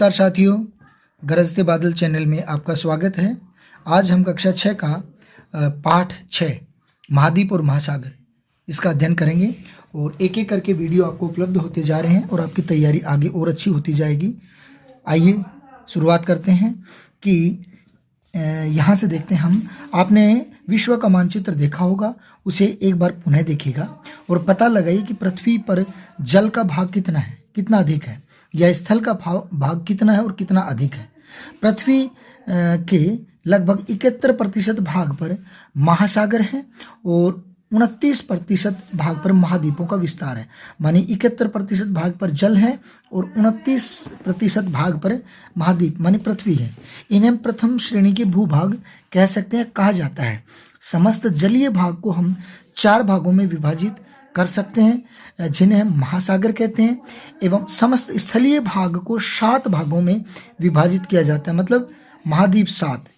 नमस्कार साथियों, गरजते बादल चैनल में आपका स्वागत है। आज हम कक्षा 6 का पाठ 6 महाद्वीप और महासागर इसका अध्ययन करेंगे और एक एक करके वीडियो आपको उपलब्ध होते जा रहे हैं और आपकी तैयारी आगे और अच्छी होती जाएगी। आइए शुरुआत करते हैं कि यहाँ से देखते हैं हम। आपने विश्व का मानचित्र देखा होगा, उसे एक बार पुनः देखिएगा और पता लगाइए कि पृथ्वी पर जल का भाग कितना है, कितना अधिक है, या स्थल का भाग कितना है और कितना अधिक है। पृथ्वी के लगभग 71% भाग पर महासागर है और 29% भाग पर महाद्वीपों का विस्तार है। माने 71% भाग पर जल है और 29% भाग पर महाद्वीप माने पृथ्वी है। इन्हें प्रथम श्रेणी के भूभाग कह सकते हैं, कहा जाता है। समस्त जलीय भाग को हम 4 भागों में विभाजित कर सकते हैं, जिन्हें हम महासागर कहते हैं, एवं समस्त स्थलीय भाग को 7 भागों में विभाजित किया जाता है, मतलब महाद्वीप 7,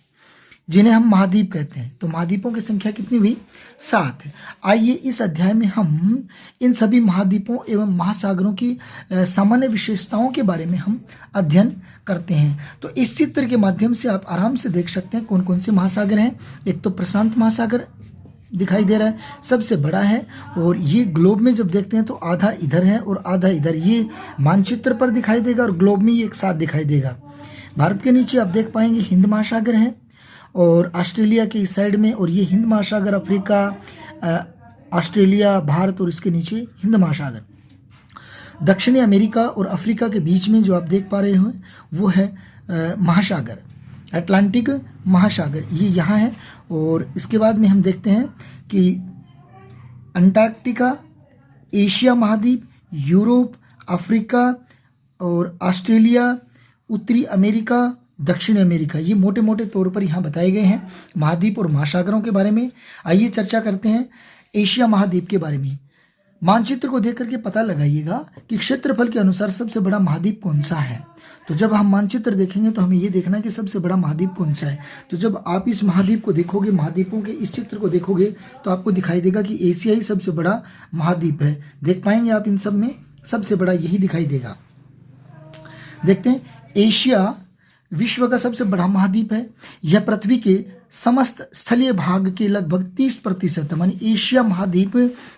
जिन्हें हम महाद्वीप कहते हैं। तो महाद्वीपों की संख्या कितनी हुई? 7। आइए इस अध्याय में हम इन सभी महाद्वीपों एवं महासागरों की सामान्य विशेषताओं के बारे में हम अध्ययन करते हैं। तो इस चित्र के माध्यम से आप आराम से देख सकते हैं कौन कौन से महासागर हैं। एक तो प्रशांत महासागर दिखाई दे रहा है, सबसे बड़ा है, और ये ग्लोब में जब देखते हैं तो आधा इधर है और आधा इधर, ये मानचित्र पर दिखाई देगा और ग्लोब में ये एक साथ दिखाई देगा। भारत के नीचे आप देख पाएंगे हिंद महासागर है और ऑस्ट्रेलिया के इस साइड में, और ये हिंद महासागर, अफ्रीका, ऑस्ट्रेलिया, भारत, और इसके नीचे हिंद महासागर। दक्षिणी अमेरिका और अफ्रीका के बीच में जो आप देख पा रहे हैं वो है महासागर, अटलांटिक महासागर, ये यहाँ है। और इसके बाद में हम देखते हैं कि अंटार्कटिका, एशिया महाद्वीप, यूरोप, अफ्रीका और ऑस्ट्रेलिया, उत्तरी अमेरिका, दक्षिण अमेरिका, ये मोटे मोटे तौर पर यहाँ बताए गए हैं महाद्वीप और महासागरों के बारे में। आइए चर्चा करते हैं एशिया महाद्वीप के बारे में। मानचित्र को देख करके पता लगाइएगा कि क्षेत्रफल के अनुसार सबसे बड़ा महाद्वीप कौन सा है। तो जब हम मानचित्र देखेंगे तो हमें ये देखना है कि सबसे बड़ा महाद्वीप कौन सा है। तो जब आप इस महाद्वीप को देखोगे, महाद्वीपों के इस चित्र को देखोगे, तो आपको दिखाई देगा कि एशिया ही सबसे बड़ा महाद्वीप है। देख पाएंगे आप इन सब में सबसे बड़ा यही दिखाई देगा। देखते हैं, एशिया विश्व का सबसे बड़ा महाद्वीप है। यह पृथ्वी के समस्त स्थलीय भाग के लगभग 30%, मानी एशिया महाद्वीप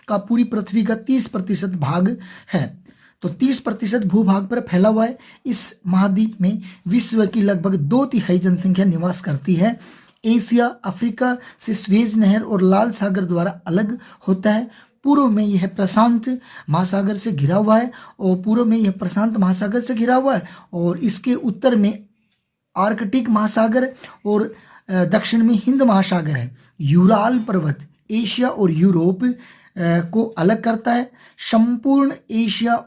का पूरी पृथ्वी का 30% भाग है। तो 30% भूभाग पर फैला हुआ है। इस महाद्वीप में विश्व की लगभग 2/3 जनसंख्या निवास करती है। एशिया अफ्रीका से सुएज नहर और लाल सागर द्वारा अलग होता है। पूर्व में यह प्रशांत महासागर से घिरा हुआ है और इसके उत्तर में आर्कटिक महासागर और दक्षिण में हिंद महासागर है। यूराल पर्वत एशिया और यूरोप को अलग करता है। संपूर्ण एशिया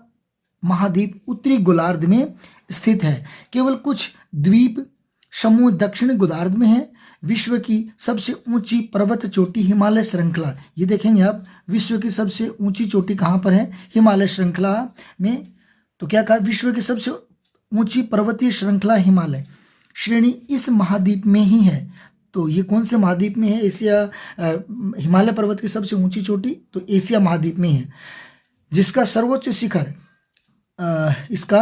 महाद्वीप उत्तरी गोलार्ध में स्थित है। केवल कुछ द्वीप समूह दक्षिण गोलार्ध में है। विश्व की सबसे ऊंची पर्वत चोटी हिमालय श्रृंखला, ये देखेंगे आप, विश्व की सबसे ऊंची चोटी कहाँ पर है? हिमालय श्रृंखला में। तो क्या कहा? विश्व की सबसे ऊंची पर्वतीय श्रृंखला हिमालय श्रेणी इस महाद्वीप में ही है। तो ये कौन से महाद्वीप में है? एशिया, हिमालय पर्वत की सबसे ऊंची चोटी तो एशिया महाद्वीप में है। जिसका सर्वोच्च शिखर, इसका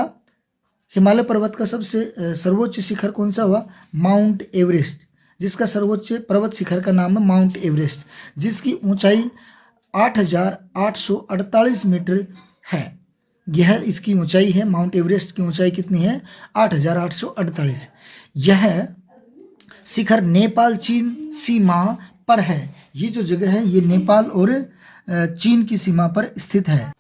हिमालय पर्वत का सबसे सर्वोच्च शिखर कौन सा हुआ? Mount Everest. जिसका सर्वोच्च पर्वत शिखर का नाम है माउंट एवरेस्ट, जिसकी ऊंचाई 8,848 मीटर है। यह इसकी ऊंचाई है। माउंट एवरेस्ट की ऊंचाई कितनी है? 8,848। यह शिखर नेपाल चीन सीमा पर है। ये जो जगह है ये नेपाल और चीन की सीमा पर स्थित है।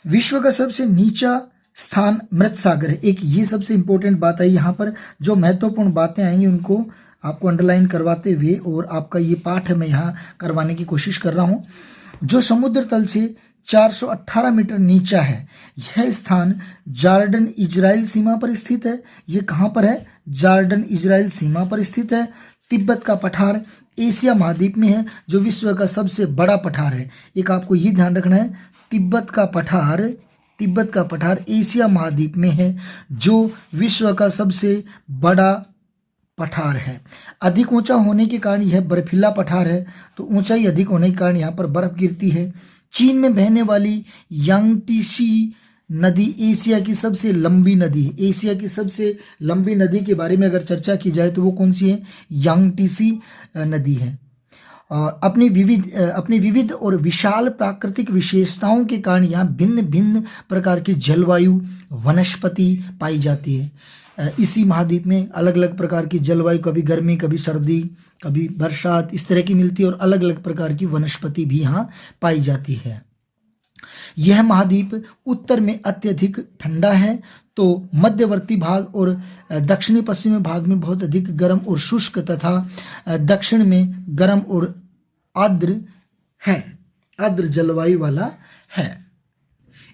विश्व का सबसे नीचा स्थान मृत सागर है। एक ये सबसे इंपॉर्टेंट बात है यहाँ पर। जो महत्वपूर्ण बातें आएंगी उनको आपको अंडरलाइन करवाते हुए और आपका ये पाठ है मैं यहाँ करवाने की कोशिश कर रहा हूँ। जो समुद्र तल से 418 मीटर नीचा है, यह स्थान जॉर्डन इजराइल सीमा पर स्थित है। ये कहाँ पर है? जॉर्डन इजराइल सीमा पर स्थित है। तिब्बत का पठार एशिया महाद्वीप में है, जो विश्व का सबसे बड़ा पठार है। एक आपको ये ध्यान रखना है, तिब्बत का पठार एशिया महाद्वीप में है, जो विश्व का सबसे बड़ा पठार है। अधिक ऊंचा होने के कारण यह बर्फीला पठार है, तो ऊंचाई अधिक होने के कारण यहाँ पर बर्फ गिरती है। चीन में बहने वाली यांगटीसी नदी एशिया की सबसे लंबी नदी है। एशिया की सबसे लंबी नदी के बारे में अगर चर्चा की जाए तो वो कौन सी है? यांगटीसी नदी है। अपनी विविध और विशाल प्राकृतिक विशेषताओं के कारण यहाँ भिन्न भिन्न प्रकार की जलवायु, वनस्पति पाई जाती है। इसी महाद्वीप में अलग अलग प्रकार की जलवायु, कभी गर्मी, कभी सर्दी, कभी बरसात, इस तरह की मिलती है और अलग अलग प्रकार की वनस्पति भी यहाँ पाई जाती है। यह महाद्वीप उत्तर में अत्यधिक ठंडा है तो मध्यवर्ती भाग और दक्षिणी पश्चिमी भाग में बहुत अधिक गर्म और शुष्क तथा दक्षिण में गर्म और आर्द्र है, आर्द्र जलवायु वाला है।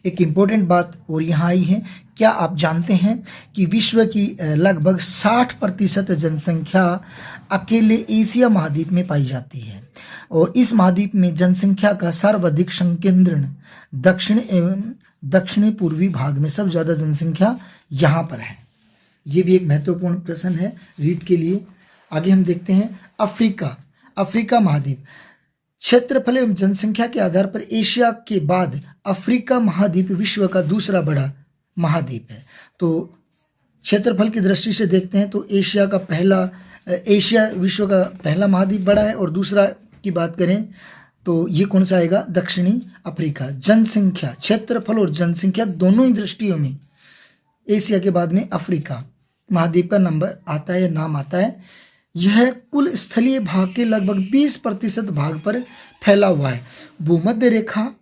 एक इम्पोर्टेंट बात और यहाँ आई है, क्या आप जानते हैं कि विश्व की लगभग 60% जनसंख्या अकेले एशिया महाद्वीप में पाई जाती है और इस महाद्वीप में जनसंख्या का सर्वाधिक संकेंद्रण दक्षिण एवं दक्षिणी पूर्वी भाग में, सब ज़्यादा जनसंख्या यहाँ पर है। ये भी एक महत्वपूर्ण प्रश्न है रीड के लिए। आगे हम देखते हैं अफ्रीका महाद्वीप। क्षेत्रफल एवं जनसंख्या के आधार पर एशिया के बाद अफ्रीका महाद्वीप विश्व का दूसरा बड़ा महाद्वीप है। तो क्षेत्रफल की दृष्टि से देखते हैं तो एशिया विश्व का पहला महाद्वीप बड़ा है और दूसरा की बात करें तो ये कौन सा आएगा? दक्षिणी अफ्रीका। जनसंख्या, क्षेत्रफल और जनसंख्या दोनों ही दृष्टियों में एशिया के बाद में अफ्रीका महाद्वीप का नाम आता है। यह कुल स्थलीय भाग के लगभग 20% भाग पर फैला हुआ है। भूमध्य रेखा,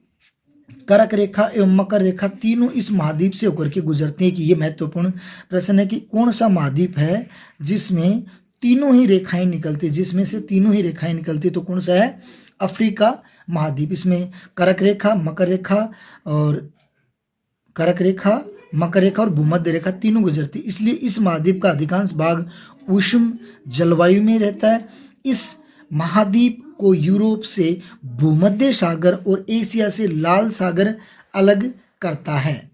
कर्क रेखा एवं मकर रेखा तीनों इस महाद्वीप से होकर के गुजरते हैं। कि ये महत्वपूर्ण प्रश्न है कि कौन सा महाद्वीप है जिसमें तीनों ही रेखाएं निकलती, जिसमें से तीनों ही रेखाएं निकलती, तो कौन सा है? अफ्रीका महाद्वीप। इसमें कर्क रेखा, मकर रेखा और भूमध्य रेखा तीनों गुजरती, इसलिए इस महाद्वीप का अधिकांश भाग उष्ण जलवायु में रहता है। इस महाद्वीप को यूरोप से भूमध्य सागर और एशिया से लाल सागर अलग करता है।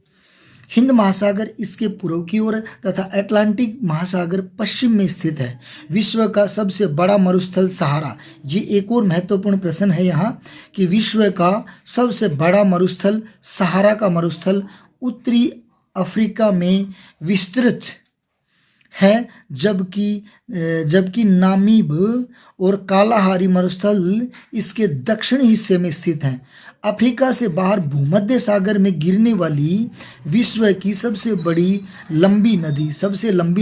हिंद महासागर इसके पूर्व की ओर तथा अटलांटिक महासागर पश्चिम में स्थित है। विश्व का सबसे बड़ा मरुस्थल सहारा। ये एक और महत्वपूर्ण प्रश्न है यहाँ कि विश्व का सबसे बड़ा मरुस्थल सहारा का मरुस्थल उत्तरी अफ्रीका में विस्तृत है, जबकि नामीब और कालाहारी मरुस्थल इसके दक्षिणी हिस्से में स्थित हैं। अफ्रीका से बाहर भूमध्य सागर में गिरने वाली विश्व की सबसे लंबी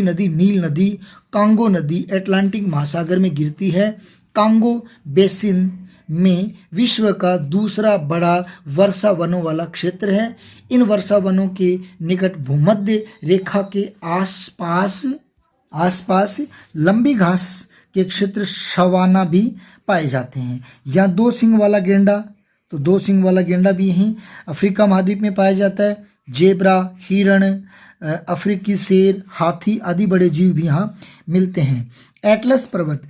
नदी नील नदी कांगो नदी अटलांटिक महासागर में गिरती है। कांगो बेसिन में विश्व का दूसरा बड़ा वर्षा वनों वाला क्षेत्र है। इन वर्षा वनों के निकट भूमध्य रेखा के आसपास लंबी घास के क्षेत्र सवाना भी पाए जाते हैं। यहाँ दो सिंग वाला गेंडा भी यहीं अफ्रीका महाद्वीप में पाया जाता है। जेब्रा, हिरण, अफ्रीकी शेर, हाथी आदि बड़े जीव भी यहाँ मिलते हैं। एटलस पर्वत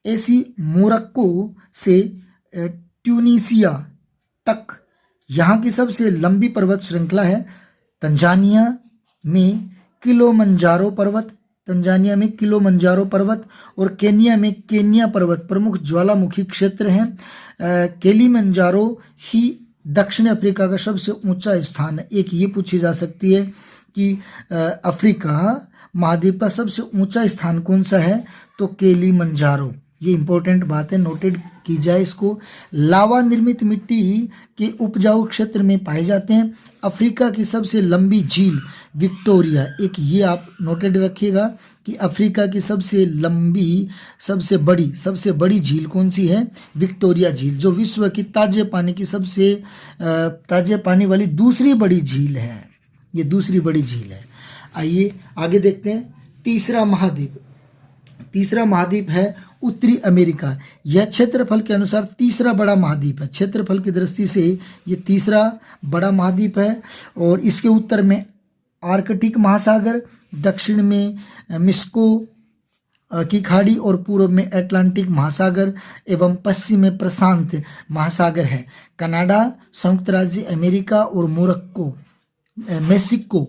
ऐसी मोरक्को से ट्यूनीसिया तक यहाँ की सबसे लंबी पर्वत श्रृंखला है। तंजानिया में किलोमंजारो पर्वत और केन्या में केन्या पर्वत प्रमुख ज्वालामुखी क्षेत्र हैं। किलिमंजारो ही दक्षिण अफ्रीका का सबसे ऊंचा स्थान है। एक ये पूछी जा सकती है कि अफ्रीका महाद्वीप का सबसे ऊंचा स्थान कौन सा है, तो किलिमंजारो। ये इंपॉर्टेंट बात है, नोटेड की जाए इसको। लावा निर्मित मिट्टी के उपजाऊ क्षेत्र में पाए जाते हैं। अफ्रीका की सबसे लंबी झील विक्टोरिया, एक ये आप नोटेड रखिएगा कि अफ्रीका की सबसे बड़ी झील कौन सी है? विक्टोरिया झील, जो विश्व की ताजे पानी वाली दूसरी बड़ी झील है। ये दूसरी बड़ी झील है। आइए आगे देखते हैं। तीसरा महाद्वीप है उत्तरी अमेरिका। यह क्षेत्रफल के अनुसार तीसरा बड़ा महाद्वीप है। क्षेत्रफल की दृष्टि से ये तीसरा बड़ा महाद्वीप है और इसके उत्तर में आर्कटिक महासागर, दक्षिण में मिस्को की खाड़ी और पूर्व में अटलांटिक महासागर एवं पश्चिम में प्रशांत महासागर है। कनाडा, संयुक्त राज्य अमेरिका और मेक्सिको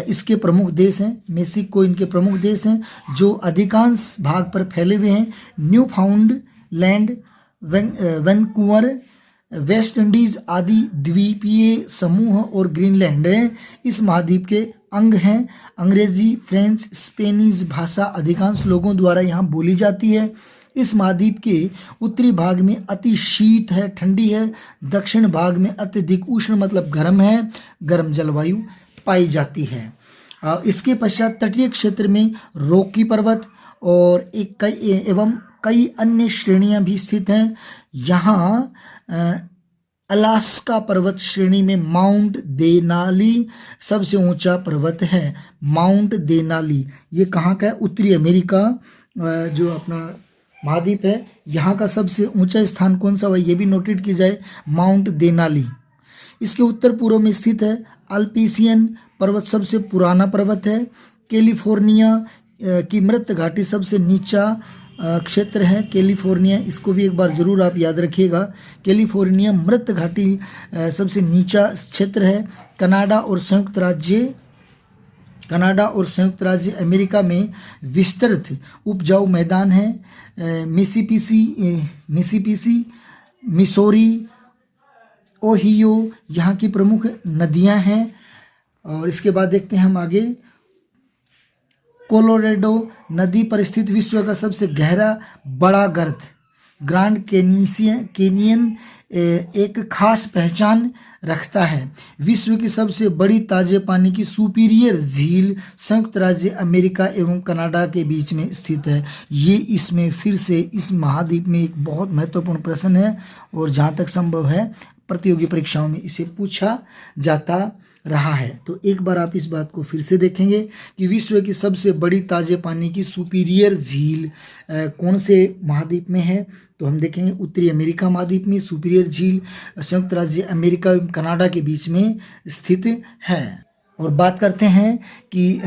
इसके प्रमुख देश हैं। इनके प्रमुख देश हैं जो अधिकांश भाग पर फैले हुए हैं। New found land, Vancouver, West Indies आदि द्वीपीय समूह और ग्रीनलैंड इस महाद्वीप के अंग हैं। अंग्रेजी, फ्रेंच, स्पेनिश भाषा अधिकांश लोगों द्वारा यहाँ बोली जाती है। इस महाद्वीप के उत्तरी भाग में अति शीत है, ठंडी है। दक्षिण भाग में अत्यधिक उष्ण मतलब गर्म है, गर्म जलवायु पाई जाती है। इसके पश्चात तटीय क्षेत्र में रॉकी पर्वत और कई अन्य श्रेणियां भी स्थित हैं। यहाँ अलास्का पर्वत श्रेणी में माउंट देनाली सबसे ऊंचा पर्वत है। माउंट देनाली ये कहाँ का है? उत्तरी अमेरिका जो अपना महाद्वीप है, यहाँ का सबसे ऊंचा स्थान कौन सा हुआ ये भी नोटेट की जाए, माउंट देनाली। इसके उत्तर पूर्व में स्थित है अल्पीसियन पर्वत सबसे पुराना पर्वत है। कैलिफोर्निया की मृत घाटी सबसे नीचा क्षेत्र है। कैलिफोर्निया, इसको भी एक बार ज़रूर आप याद रखिएगा। कैलिफोर्निया मृत घाटी सबसे नीचा क्षेत्र है। कनाडा और संयुक्त राज्य अमेरिका में विस्तृत उपजाऊ मैदान है। मिसिसिपी, मिसौरी, ओहियो यहाँ की प्रमुख नदियाँ हैं। और इसके बाद देखते हैं हम आगे, कोलोराडो नदी पर स्थित विश्व का सबसे गहरा बड़ा गर्त ग्रांड कैनियन एक खास पहचान रखता है। विश्व की सबसे बड़ी ताजे पानी की सुपीरियर झील संयुक्त राज्य अमेरिका एवं कनाडा के बीच में स्थित है। ये इसमें फिर से इस महाद्वीप में एक बहुत महत्वपूर्ण प्रश्न है और जहाँ तक संभव है प्रतियोगी परीक्षाओं में इसे पूछा जाता रहा है। तो एक बार आप इस बात को फिर से देखेंगे कि विश्व की सबसे बड़ी ताजे पानी की सुपीरियर झील कौन से महाद्वीप में है? तो हम देखेंगे उत्तरी अमेरिका महाद्वीप में सुपीरियर झील संयुक्त राज्य अमेरिका एवं कनाडा के बीच में स्थित है। और बात करते हैं कि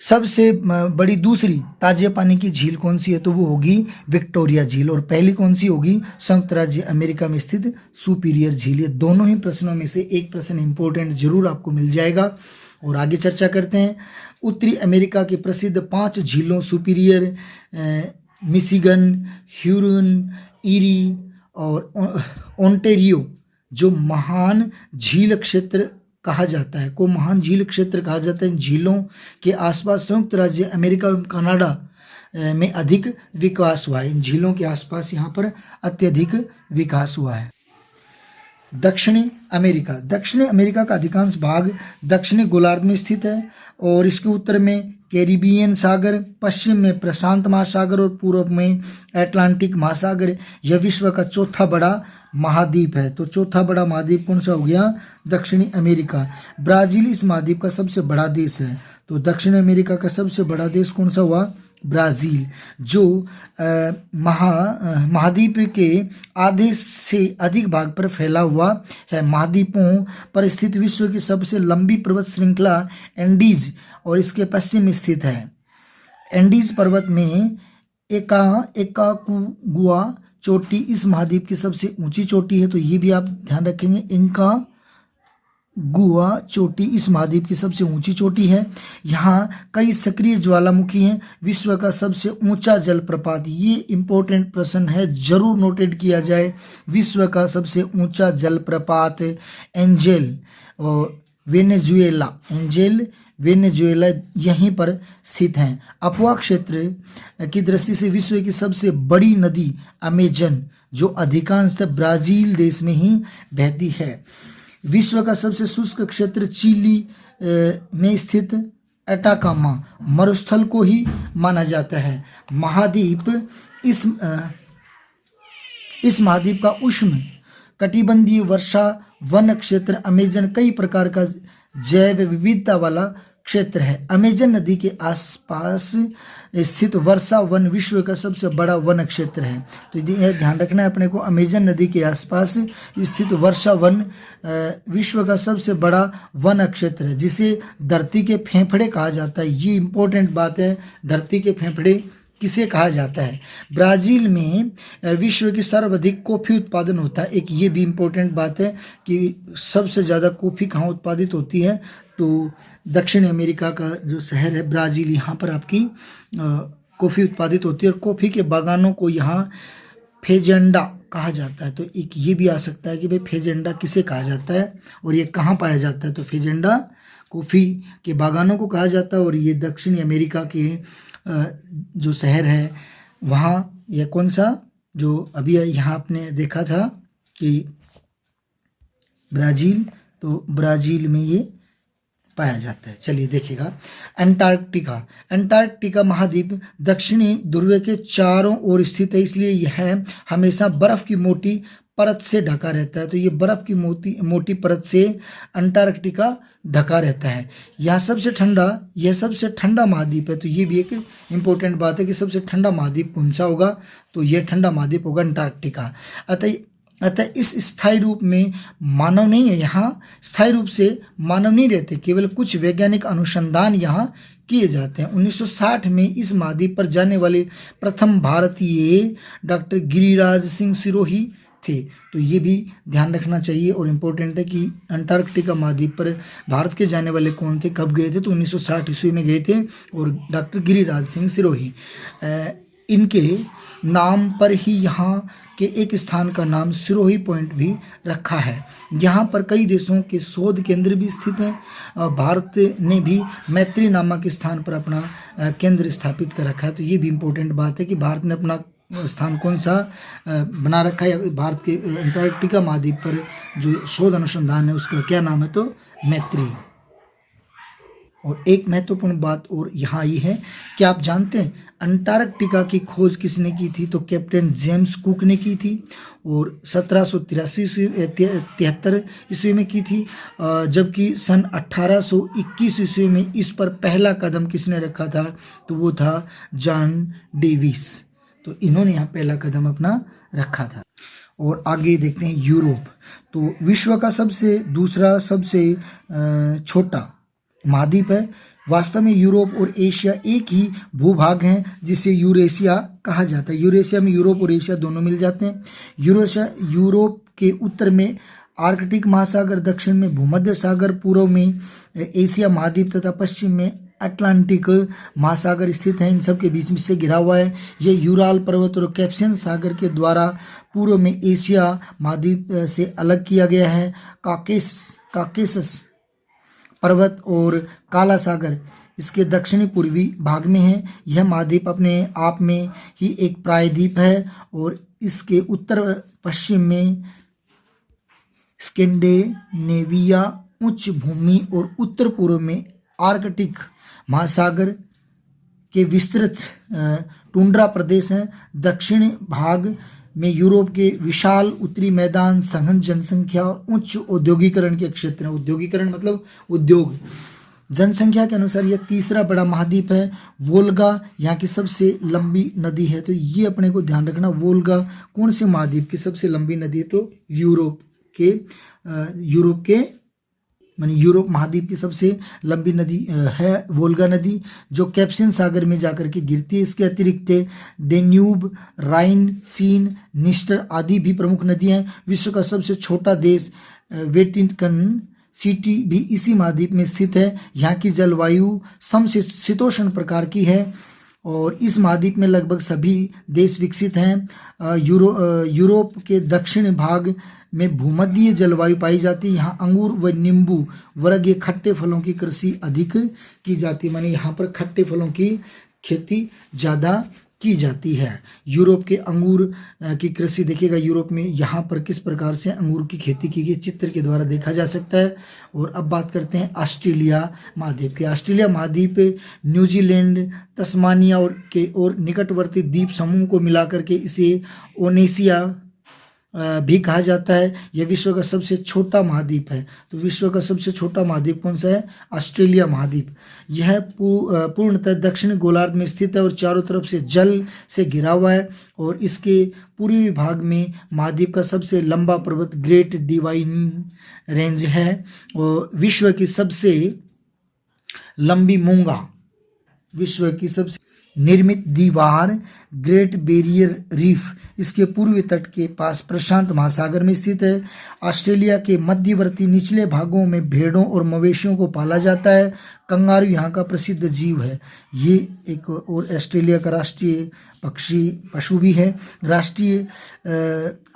सबसे बड़ी दूसरी ताजे पानी की झील कौन सी है? तो वो होगी विक्टोरिया झील। और पहली कौन सी होगी? संयुक्त राज्य अमेरिका में स्थित सुपीरियर झील। ये दोनों ही प्रश्नों में से एक प्रश्न इंपॉर्टेंट जरूर आपको मिल जाएगा। और आगे चर्चा करते हैं उत्तरी अमेरिका की प्रसिद्ध 5 झीलों सुपीरियर, मिशिगन, ह्यूरन, ईरी और ओंटेरियो जो महान झील क्षेत्र कहा जाता है, को महान झील क्षेत्र कहा जाता है। झीलों के आसपास संयुक्त राज्य अमेरिका एवं कनाडा में अधिक विकास हुआ है। इन झीलों के आसपास यहाँ पर अत्यधिक विकास हुआ है। दक्षिणी अमेरिका का अधिकांश भाग दक्षिणी गोलार्ध में स्थित है और इसके उत्तर में कैरिबियन सागर, पश्चिम में प्रशांत महासागर और पूर्व में अटलांटिक महासागर। यह विश्व का चौथा बड़ा महाद्वीप है। तो चौथा बड़ा महाद्वीप कौन सा हो गया? दक्षिणी अमेरिका। ब्राज़ील इस महाद्वीप का सबसे बड़ा देश है। तो दक्षिण अमेरिका का सबसे बड़ा देश कौन सा हुआ? ब्राज़ील, जो महाद्वीप के आधे से अधिक भाग पर फैला हुआ है। महाद्वीपों पर स्थित विश्व की सबसे लंबी पर्वत श्रृंखला एंडीज और इसके पश्चिम में स्थित है। एंडीज पर्वत में एकाकुआ चोटी इस महाद्वीप की सबसे ऊंची चोटी है। तो ये भी आप ध्यान रखेंगे, गुआ चोटी इस महाद्वीप की सबसे ऊंची चोटी है। यहाँ कई सक्रिय ज्वालामुखी हैं। विश्व का सबसे ऊंचा जलप्रपात, ये इंपॉर्टेंट प्रश्न है, जरूर नोटेड किया जाए। विश्व का सबसे ऊंचा जलप्रपात एंजेल और वेनेजुएला यहीं पर स्थित हैं। अपवा क्षेत्र की दृष्टि से विश्व की सबसे बड़ी नदी अमेजन, जो अधिकांशतः ब्राज़ील देश में ही बहती है। विश्व का सबसे शुष्क क्षेत्र चिली में स्थित अटाकामा मरुस्थल को ही माना जाता है। इस महाद्वीप का उष्ण कटिबंधीय वर्षा वन क्षेत्र अमेजन कई प्रकार का जैव विविधता वाला क्षेत्र है। अमेजन नदी के आसपास स्थित वर्षा वन विश्व का सबसे बड़ा वन क्षेत्र है। तो यह ध्यान रखना है अपने को, अमेजन नदी के आसपास स्थित वर्षा वन विश्व का सबसे बड़ा वन क्षेत्र है, जिसे धरती के फेफड़े कहा जाता है। ये इंपॉर्टेंट बात है, धरती के फेफड़े किसे कहा जाता है। ब्राज़ील में विश्व की सर्वाधिक कॉफ़ी उत्पादन होता है। एक ये भी इम्पोर्टेंट बात है कि सबसे ज़्यादा कॉफ़ी कहाँ उत्पादित होती है? तो दक्षिण अमेरिका का जो शहर है ब्राज़ील, यहाँ पर आपकी कॉफ़ी उत्पादित होती है। और कॉफ़ी के बागानों को यहाँ फेजेंडा कहा जाता है? तो एक ये भी आ सकता है कि भाई फेजेंडा किसे कहा जाता है और ये कहाँ पाया जाता है? तो फेजेंडा कॉफ़ी के बागानों को कहा जाता है और ये दक्षिणी अमेरिका के जो शहर है वहाँ, यह कौन सा जो अभी यहाँ आपने देखा था कि ब्राज़ील, तो ब्राज़ील में ये पाया जाता है। चलिए देखिएगा, अंटार्कटिका। अंटार्कटिका महाद्वीप दक्षिणी ध्रुव के चारों ओर स्थित है, इसलिए यह हमेशा बर्फ की मोटी परत से ढका रहता है। तो ये बर्फ की मोटी परत से अंटार्कटिका ढका रहता है। यह सबसे ठंडा महाद्वीप है। तो ये भी एक इम्पोर्टेंट बात है कि सबसे ठंडा महाद्वीप कौन सा होगा? तो यह ठंडा महाद्वीप होगा अंटार्कटिका। अतः इस स्थायी रूप में मानव नहीं है, यहाँ स्थायी रूप से मानव नहीं रहते, केवल कुछ वैज्ञानिक अनुसंधान यहाँ किए जाते हैं। 1960 में इस महाद्वीप पर जाने वाले प्रथम भारतीय डॉक्टर गिरिराज सिंह सिरोही थे। तो ये भी ध्यान रखना चाहिए और इम्पोर्टेंट है कि अंटार्कटिका महाद्वीप पर भारत के जाने वाले कौन थे, कब गए थे? तो 1960 ईस्वी में गए थे और डॉक्टर गिरिराज सिंह सिरोही। इनके नाम पर ही यहाँ के एक स्थान का नाम सिरोही पॉइंट भी रखा है। यहाँ पर कई देशों के शोध केंद्र भी स्थित हैं। भारत ने भी मैत्री नामक स्थान पर अपना केंद्र स्थापित कर रखा है। तो ये भी इम्पोर्टेंट बात है कि भारत ने अपना स्थान कौन सा बना रखा है। भारत के अंटार्कटिका महाद्वीप पर जो शोध अनुसंधान है उसका क्या नाम है? तो मैत्री। और एक महत्वपूर्ण बात और यहाँ आई है कि आप जानते हैं अंटार्कटिका की खोज किसने की थी? तो कैप्टन जेम्स कुक ने की थी और 1783 ईस्वी में की थी। जबकि सन 1821 ईस्वी में इस पर पहला कदम किसने रखा था? तो वो था जॉन डेविस। तो इन्होंने यहाँ पहला कदम अपना रखा था। और आगे देखते हैं यूरोप। तो विश्व का दूसरा सबसे छोटा महाद्वीप है। वास्तव में यूरोप और एशिया एक ही भूभाग हैं जिसे यूरेशिया कहा जाता है। यूरेशिया में यूरोप और एशिया दोनों मिल जाते हैं। यूरोप के उत्तर में आर्कटिक महासागर, दक्षिण में भूमध्य सागर, पूर्व में एशिया महाद्वीप तथा पश्चिम में अटलांटिक महासागर स्थित है। इन सब के बीच में से घिरा हुआ है। ये यूराल पर्वत और कैस्पियन सागर के द्वारा पूर्व में एशिया महाद्वीप से अलग किया गया है। काकेसस पर्वत और काला सागर इसके दक्षिणी पूर्वी भाग में है। यह महाद्वीप अपने आप में ही एक प्रायद्वीप है और इसके उत्तर पश्चिम में स्कैंडिनेविया उच्च भूमि और उत्तर पूर्व में आर्कटिक महासागर के विस्तृत टुंड्रा प्रदेश हैं। दक्षिणी भाग में यूरोप के विशाल उत्तरी मैदान, सघन जनसंख्या और उच्च औद्योगिकरण के क्षेत्र हैं। औद्योगिकरण मतलब उद्योग। जनसंख्या के अनुसार यह तीसरा बड़ा महाद्वीप है। वोल्गा यहाँ की सबसे लंबी नदी है। तो ये अपने को ध्यान रखना, वोल्गा कौन से महाद्वीप की सबसे लंबी नदी है? तो यूरोप के मानी यूरोप महाद्वीप की सबसे लंबी नदी है वोल्गा नदी, जो कैस्पियन सागर में जाकर के गिरती है। इसके अतिरिक्त डेन्यूब, राइन, सीन, निस्टर आदि भी प्रमुख नदियां हैं। विश्व का सबसे छोटा देश वेटिकन सिटी भी इसी महाद्वीप में स्थित है। यहाँ की जलवायु समशीतोष्ण प्रकार की है और इस महाद्वीप में लगभग सभी देश विकसित हैं। यूरोप के दक्षिण भाग में भूमध्यीय जलवायु पाई जाती है। यहाँ अंगूर व नींबू वर्ग खट्टे फलों की कृषि अधिक की जाती है। माने यहाँ पर खट्टे फलों की खेती ज़्यादा की जाती है। यूरोप के अंगूर की कृषि देखिएगा, यूरोप में यहाँ पर किस प्रकार से अंगूर की खेती की गई चित्र के द्वारा देखा जा सकता है। और अब बात करते हैं ऑस्ट्रेलिया महाद्वीप की। ऑस्ट्रेलिया महाद्वीप न्यूजीलैंड, तस्मानिया और निकटवर्ती द्वीप समूह को मिलाकर के इसे ओनेशिया भी कहा जाता है। यह विश्व का सबसे छोटा महाद्वीप है। तो विश्व का सबसे छोटा महाद्वीप कौन सा है? ऑस्ट्रेलिया महाद्वीप। यह पूर्णतः दक्षिण गोलार्ध में स्थित है और चारों तरफ से जल से घिरा हुआ है और इसके पूर्वी भाग में महाद्वीप का सबसे लंबा पर्वत ग्रेट डिवाइन रेंज है और विश्व की सबसे लंबी मूंगा निर्मित दीवार ग्रेट बैरियर रीफ इसके पूर्वी तट के पास प्रशांत महासागर में स्थित है। ऑस्ट्रेलिया के मध्यवर्ती निचले भागों में भेड़ों और मवेशियों को पाला जाता है। कंगारू यहाँ का प्रसिद्ध जीव है। ये एक और ऑस्ट्रेलिया का राष्ट्रीय पशु भी है।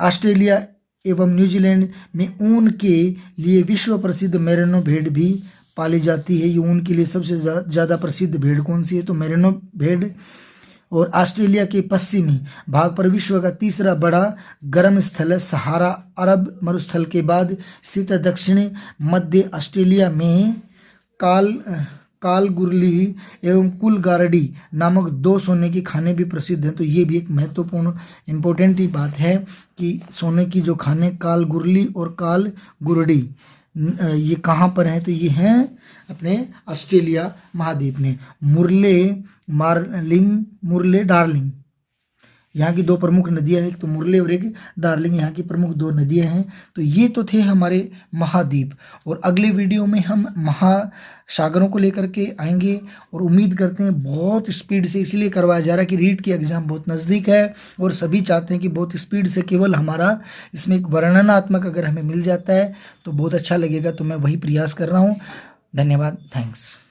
ऑस्ट्रेलिया एवं न्यूजीलैंड में ऊन के लिए विश्व प्रसिद्ध मेरिनो भेड़ भी पाली जाती है। ये ऊन के लिए सबसे ज़्यादा प्रसिद्ध भेड़ कौन सी है? तो मेरिनो भेड़। और ऑस्ट्रेलिया के पश्चिमी भाग पर विश्व का तीसरा बड़ा गर्म स्थल है। सहारा अरब मरुस्थल के बाद स्थित दक्षिणी मध्य ऑस्ट्रेलिया में कालगुरली एवं कुलगारडी नामक 2 सोने की खाने भी प्रसिद्ध हैं। तो ये भी एक महत्वपूर्ण इम्पोर्टेंट ही बात है कि सोने की जो खाने कालगुरली और कालगुरडी ये कहाँ पर हैं? तो ये हैं अपने ऑस्ट्रेलिया महाद्वीप में। मुरले डार्लिंग यहाँ की 2 प्रमुख नदियाँ हैं। एक तो मुरले और एक डार्लिंग, यहाँ की प्रमुख 2 नदियाँ हैं। तो ये तो थे हमारे महाद्वीप। और अगले वीडियो में हम महासागरों को लेकर के आएंगे और उम्मीद करते हैं बहुत स्पीड से इसलिए करवाया जा रहा है कि रीट की एग्ज़ाम बहुत नज़दीक है और सभी चाहते हैं कि बहुत स्पीड से केवल हमारा इसमें एक वर्णनात्मक अगर हमें मिल जाता है तो बहुत अच्छा लगेगा। तो मैं वही प्रयास कर रहा हूँ। धन्यवाद। थैंक्स।